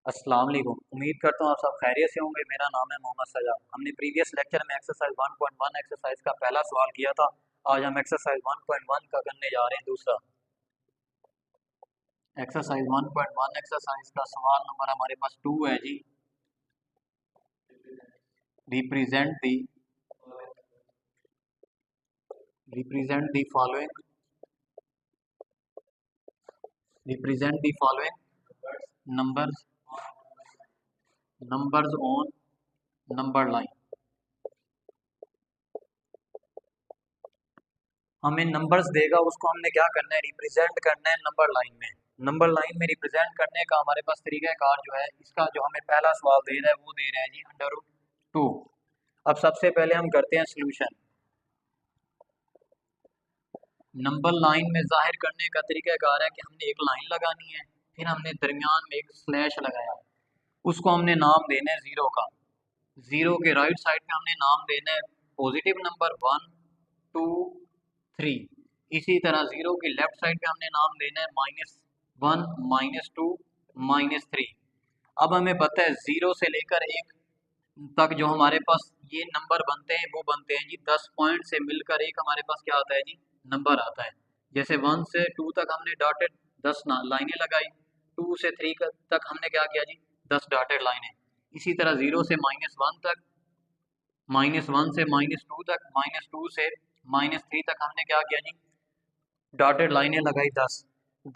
अस्सलाम वालेकुम। उम्मीद करता हूँ आप सब खैरियत से होंगे। मेरा नाम है मोहम्मद सजाद। हमने प्रीवियस लेक्चर में एक्सरसाइज 1.1 एक्सरसाइज का पहला सवाल किया था। आज हम एक्सरसाइज 1.1 का करने जा रहे हैं दूसरा। एक्सरसाइज 1.1 एक्सरसाइज का सवाल नंबर हमारे पास 2 है जी। Represent the represent the following represent the following numbers numbers on number line. हमें नंबर्स देगा, उसको हमने क्या करना है, रिप्रेजेंट करना है नंबर लाइन में। नंबर लाइन में रिप्रेजेंट करने का हमारे पास तरीका कार जो है, इसका जो हमें पहला सवाल दे रहा है वो दे रहा है जी √2। अब सबसे पहले हम करते हैं सोल्यूशन। नंबर लाइन में जाहिर करने का तरीका कार है कि हमने एक लाइन लगानी है, फिर हमने दरमियान में एक स्लैश लगाया, उसको हमने नाम देना है जीरो का। जीरो के राइट साइड पे हमने नाम देना है पॉजिटिव नंबर 1, 2, 3। इसी तरह जीरो की लेफ्ट साइड पे हमने नाम देना है -1, -2, -3। अब हमें पता है जीरो से लेकर एक तक जो हमारे पास ये नंबर बनते हैं वो बनते हैं जी 10 पॉइंट से मिलकर एक हमारे पास क्या आता है जी, नंबर आता है। जैसे 1 से 2 तक हमने डॉटेड 10 लाइनें लगाई, 2 से 3 तक हमने क्या किया जी, 10 डॉटेड लाइनें। इसी तरह जीरो से -1 तक, -1 से -2 तक, -2 से -3 तक हमने क्या किया जी, डॉटेड लाइनें लगाई 10।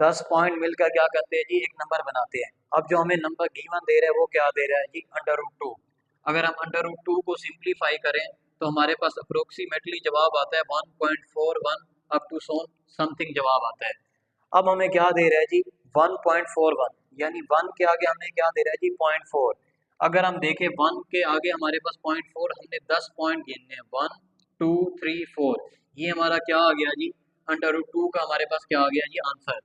10 पॉइंट मिलकर क्या करते हैं जी, एक नंबर बनाते हैं। अब जो हमें नंबर गिवन दे रहा है वो क्या दे रहा है जी, √2। अगर हम √2 को सिंप्लीफाई करें तो हमारे पास अप्रोक्सीमेटली जवाब आता है 1.41 अप टू सोन समथिंग जवाब आता है। अब हमें क्या दे रहा है जी, 1.41, यानी 1 के आगे हमें क्या दे रहा है जी, 0.4। अगर हम देखें 1 के आगे हमारे पास 0.4, हमने 10 पॉइंट गिनने हैं, 1, 2, 3, 4। ये हमारा क्या आ गया जी, √2 का हमारे पास क्या आ गया जी आंसर।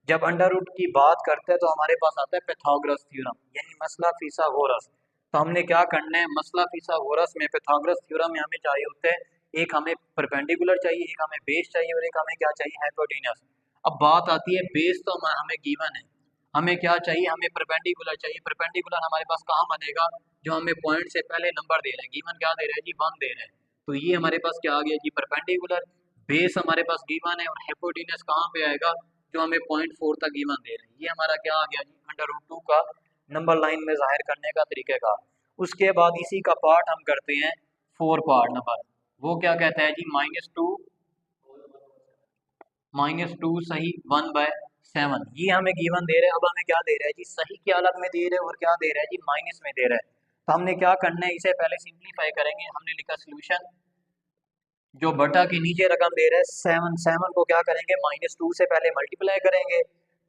जब अंडर रूट की बात करते हैं तो हमारे पास आता है पैथागोरस थ्योरम, यानी मसला फिसागोरस। तो हमने क्या करना है, मसला फिसागोरस में पैथागोरस थ्योरम में हमें चाहिए होते हैं, एक हमें परपेंडिकुलर चाहिए, एक हमें बेस चाहिए और एक हमें क्या चाहिए, हाइपोटेनस। अब बात आती है बेस, तो हमें गिवन है, हमें क्या चाहिए, हमें परपेंडिकुलर चाहिए। परपेंडिकुलर हमारे पास कहाँ बनेगा, जो हमें पॉइंट से पहले नंबर दे रहे हैं, गिवन क्या दे रहे हैं जी, 1 दे रहे हैं। तो ये हमारे पास क्या आ गया जी, परपेंडिकुलर। बेस हमारे पास गिवन है और हाइपोटेनस कहाँ पे आएगा, जो हमें 0.4 तक गिवन दे रहे हैं। ये हमारा क्या आ गया जी, √2 का नंबर लाइन में जाहिर करने का तरीके का। उसके बाद इसी का पार्ट हम करते हैं 4 पार्ट नंबर। वो क्या कहता है जी, -2 सही 1/7। ये हमें गिवन दे रहे हैं। अब हमें क्या दे रहा है जी, सही के अलग में दे रहे हैं और क्या दे रहा है जी, माइनस में दे रहा है। तो हमने क्या करना है, इसे पहले सिंप्लीफाई करेंगे। हमने लिखा सोल्यूशन, जो बटा के नीचे रकम दे रहा है 7, 7 को क्या करेंगे, -2 से पहले मल्टीप्लाई करेंगे।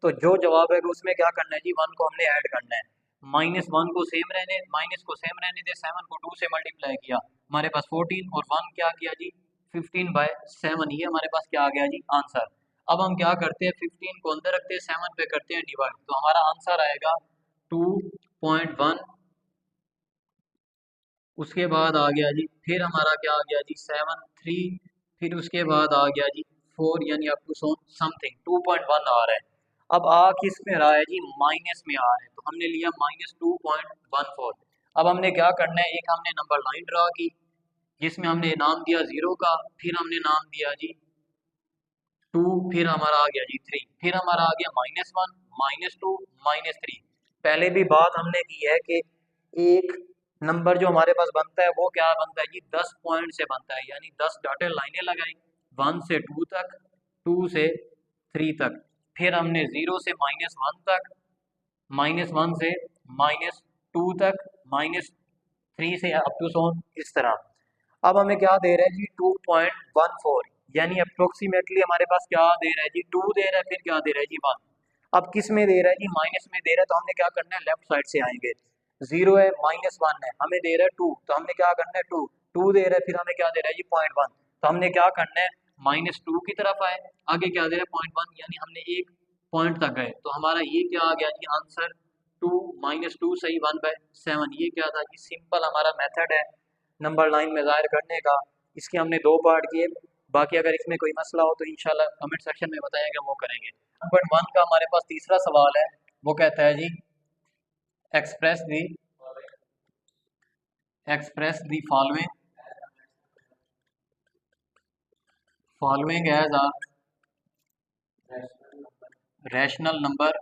तो जो जवाब है उसमें क्या करना है जी, 1 को हमने ऐड करना है। -1 को सेम रहने, माइनस को सेम रहने दे, 7 को 2 से मल्टीप्लाई किया, हमारे पास 14, और 1 क्या किया जी, 15/7। ये हमारे पास क्या आ गया जी, आंसर। अब हम क्या करते हैं, 15 को अंदर रखते हैं, 7 पे करते हैं डिवाइड, तो हमारा आंसर आएगा 2.1। उसके बाद आ गया जी, फिर हमारा क्या आ गया जी, 7, 3। फिर उसके बाद आ गया जी 4, यानी अप टू समथिंग 2.1 आ रहा है। अब आ किस में रहा है जी, माइनस में आ रहा है, तो हमने लिया -2.14। अब हमने क्या करना है, एक हमने नंबर लाइन ड्रा की जिसमें हमने नाम दिया जीरो का, फिर हमने नाम दिया जी 2, फिर हमारा आ गया जी 3, फिर हमारा आ गया -1, -2, -3। पहले भी बात हमने की है कि एक नंबर जो हमारे पास बनता है वो क्या बनता है जी, 10 पॉइंट से बनता है, यानी 10 डॉटेड लाइनें लगाई 1 से 2 तक, 2 से 3 तक, फिर हमने 0 से -1 तक, -1 से -2 तक, -3 से अप टू सोन, इस तरह। अब हमें क्या दे रहा है जी, 2.14, यानी अप्रोक्सीमेटली हमारे पास क्या दे रहा है जी, 2 दे रहा है, फिर क्या दे रहा है जी, 1। अब किस में दे रहा है जी, माइनस में दे रहा है, तो हमने क्या करना है, लेफ्ट साइड से आएंगे। जीरो है, -1 है, हमें दे रहा है 2, तो हमने क्या करना है, 2, 2 दे रहा है, फिर हमें क्या दे रहा है जी, 0.1, तो हमने क्या करना है, -2 की तरफ आए, आगे क्या दे रहा है, 0.1, यानी हमने एक पॉइंट तक गए, तो हमारा ये क्या आ गया जी आंसर, 2, -2 सही 1/7। ये क्या था जी, सिंपल हमारा मेथड है नंबर लाइन में ज़ाहिर करने का। इसके हमने 2 पार्ट किए। बाकी अगर इसमें कोई मसला हो तो इंशाल्लाह कमेंट सेक्शन में बताएंगे, वो करेंगे। नंबर 1 का हमारे पास तीसरा सवाल है, वो कहता है जी express the following as a rational number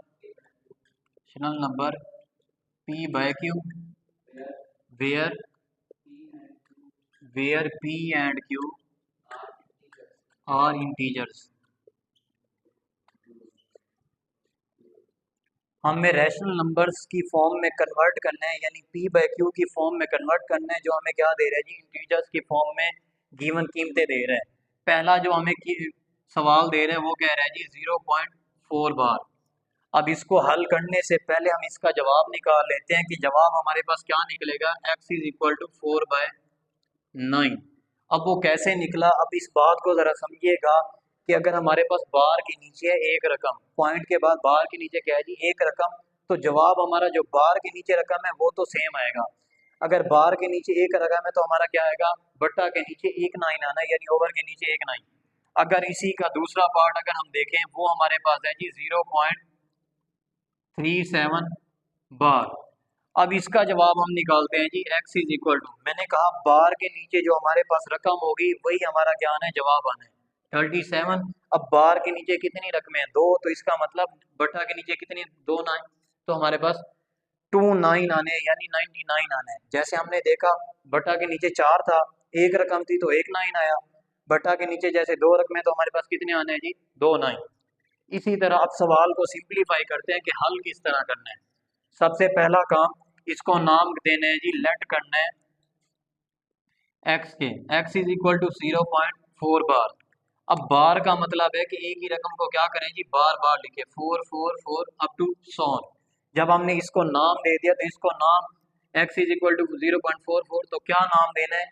p by q where p and q are integers। हमें रैशनल नंबर्स की फॉर्म में कन्वर्ट करना है, यानी p बाय q की फॉर्म में कन्वर्ट करना है, जो हमें क्या दे रहा है जी, इंटीजर्स की फॉर्म में गिवन कीमतें दे रहे हैं। पहला जो हमें सवाल दे रहे हैं वो कह रहा है जी 0.4 बार। अब इसको हल करने से पहले हम इसका जवाब निकाल लेते हैं कि जवाब हमारे पास क्या निकलेगा, x इज इक्वल टू 4/9। अब वो कैसे निकला, अब इस बात को ज़रा समझिएगा कि अगर हमारे पास बार के नीचे है एक रकम, पॉइंट के बाद बार के नीचे क्या है जी, एक रकम, तो जवाब हमारा जो बार के नीचे रकम है वो तो सेम आएगा। अगर बार के नीचे एक रकम है तो हमारा क्या आएगा, बट्टा के नीचे एक 9 आना, यानी ओवर के नीचे एक 9। अगर इसी का दूसरा पार्ट अगर हम देखें वो हमारे पास है जी 0.37 बार। अब इसका जवाब हम निकालते हैं जी, x इज इक्वल टू, मैंने कहा बार के नीचे जो हमारे पास रकम होगी वही हमारा क्या आना है, जवाब आना है 37। अब बार के नीचे कितनी रकमें हैं, 2, तो इसका मतलब बटा के नीचे कितनी, 2 9, तो हमारे पास 29 आने, यानी 99 आने। जैसे हमने देखा बटा के नीचे 4 था, एक रकम थी तो एक 9 आया, बटा के नीचे जैसे 2 रकमें तो हमारे पास कितने आने हैं जी, 2 9। इसी तरह अब सवाल को सिंप्लीफाई करते हैं कि हल किस तरह करना है। सबसे पहला काम, इसको नाम देना है जी, लेट करना है x के, x इज इक्वल टू 0.4 बार। अब बार का मतलब है कि एक ही रकम को क्या करें जी, बार बार लिखे, 4 4 4 अप टू सोन। जब हमने इसको नाम दे दिया तो इसको नाम x इज इक्वल टू 0.44, तो क्या नाम देना है,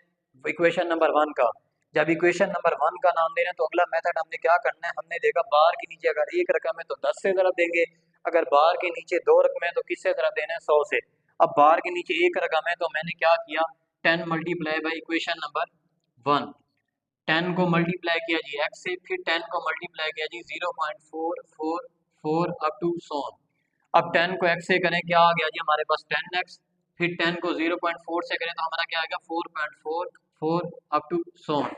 इक्वेशन नंबर 1 का। जब इक्वेशन नंबर 1 का नाम देना है तो अगला मेथड हमने क्या करना है, हमने देखा बार के नीचे अगर एक रकम है तो 10 से ज़रब देंगे, अगर बार के नीचे 2 रकम है तो किससे ज़रब देना है, 100 से। अब बार के नीचे एक रकम है तो मैंने क्या किया, 10 मल्टीप्लाई बाई इक्वेशन नंबर 1, 10 को मल्टीप्लाई किया जी x से, फिर 10 को मल्टीप्लाई किया जी 0.444 अप टू सोन। अब 10 को x से करें क्या आ गया जी हमारे पास 10x, फिर 10 को 0.4 से करें तो हमारा क्या आएगा 4.44 अप टू सोन।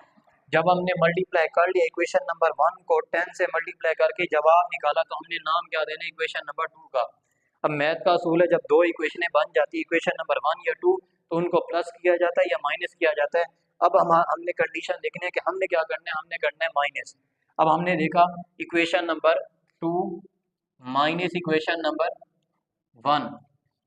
जब हमने मल्टीप्लाई कर लिया इक्वेशन नंबर 1 को 10 से मल्टीप्लाई करके जवाब निकाला, तो हमने नाम क्या देना इक्वेशन नंबर 2 का। अब मैथ का असूल है, जब दो इक्वेशनें बन जाती है इक्वेशन नंबर 1 या 2, तो उनको प्लस किया जाता है या माइनस किया जाता है। अब हमने कंडीशन देखनी है कि हमने क्या करना है, हमने करना है माइनस। अब हमने देखा equation number 2 minus equation number 1,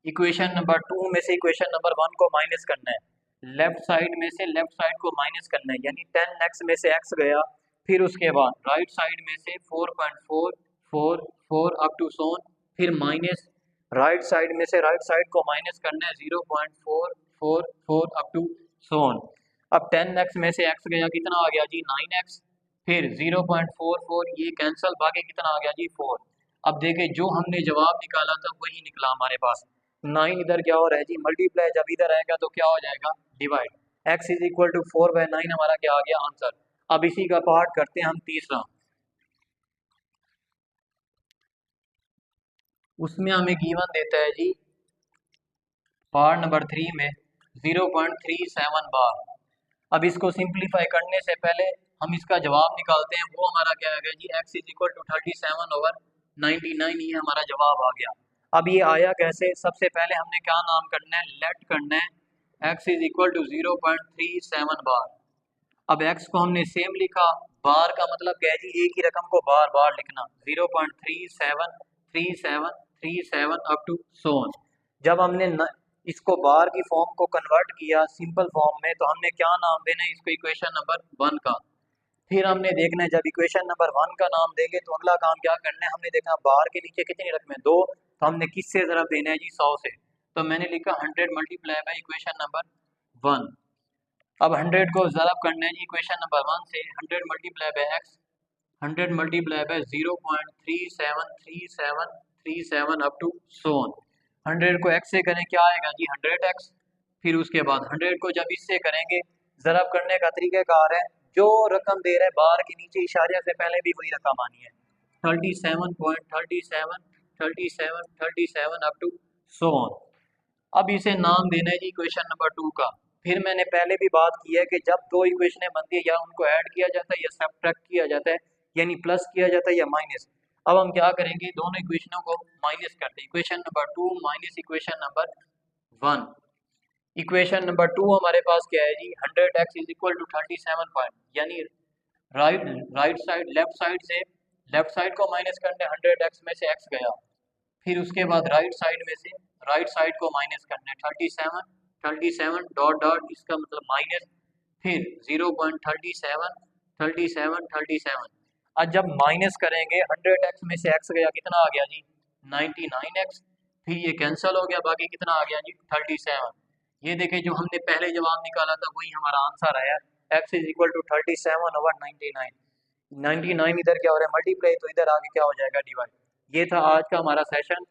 equation number 2 में से इक्वेशन नंबर 1 को माइनस करना है, लेफ्ट साइड में से लेफ्ट साइड को माइनस करना है, यानी 10x में से x गया, फिर उसके बाद राइट साइड में से 4.444 अप टू सोन, फिर माइनस राइट साइड में से राइट साइड को माइनस करना है 0.444 अप टू सोन। अब 10x में से x गया, कितना आ गया जी 9x, फिर 0.44 ये कैंसल, बाकी कितना आ गया जी 4। अब देखें जो हमने जवाब निकाला था वही निकला हमारे पास। 9 इधर क्या हो रहा है जी, मल्टीप्लाई, जब इधर आएगा तो क्या हो जाएगा, divide. x is equal to 4/9 हमारा क्या आ गया आंसर। अब इसी का पार्ट करते हैं हम तीसरा, उसमें हमें गिवन देता है जी पार्ट नंबर 3 में 0.37 बार। अब इसको सिंप्लीफाई करने से पहले हम इसका जवाब निकालते हैं, वो हमारा क्या आ गया जी, x इज इक्वल टू 37/99, ये हमारा जवाब आ गया। अब ये आया कैसे, सबसे पहले हमने क्या नाम करना है, लेट करना है x इज इक्वल टू 0.37 बार। अब x को हमने सेम लिखा, बार का मतलब क्या है जी, एक ही रकम को बार बार लिखना, 0.373737 अप टू सोन। जब हमने इसको बार की फॉर्म को कन्वर्ट किया सिंपल फॉर्म में, तो हमने क्या नाम देना है इसको, इक्वेशन नंबर 1 का। फिर हमने देखना है जब इक्वेशन नंबर 1 का नाम देंगे तो अगला काम क्या करना है, हमने देखना बार के नीचे कितनी रकमें, 2, तो हमने किससे ज़रब देना है जी, 100 से। तो मैंने लिखा 100 मल्टीप्लाई बाई इक्वेशन नंबर 1। अब 100 को ज़रब करना है जी इक्वेशन नंबर 1 से, 100 multiply by x, 100 multiply by 0.373737 up to सोन। 100 को x से करें क्या आएगा जी 100x, फिर उसके बाद 100 को जब इससे करेंगे, ज़रब करने का तरीक़ाकार है, जो रकम दे रहा है बार के नीचे इशारे से पहले भी वही रकम आनी है, 37.373737 अप टू सोन। अब इसे नाम देना है जी इक्वेशन नंबर 2 का। फिर मैंने पहले भी बात की है कि जब दो इक्वेशनें बनती है या उनको ऐड किया जाता है या सब्ट्रैक्ट किया जाता है, यानी प्लस किया जाता है या माइनस। अब हम क्या करेंगे, दोनों इक्वेशनों को माइनस करते हैं। Equation number 2 minus equation number 1। Equation number 2 हमारे पास क्या है जी, 100x is equal to 37 point, यानी right right side left side को माइनस करने 100x में से x गया, फिर उसके बाद राइट साइड में से राइट साइड को माइनस करना है 37 डॉट डॉट, इसका मतलब माइनस, फिर 0.37 37 37। आज जब माइनस करेंगे 100x में से x गया, कितना आ गया जी 99x, फिर ये कैंसिल हो गया, बाकी कितना आ गया जी 37। ये देखें जो हमने पहले जवाब निकाला था वही हमारा आंसर आया, x इज इक्वल टू 37/99। 99 इधर क्या हो रहा है मल्टीप्लाई, तो इधर आगे क्या हो जाएगा डिवाइड। ये था आज का हमारा सेशन।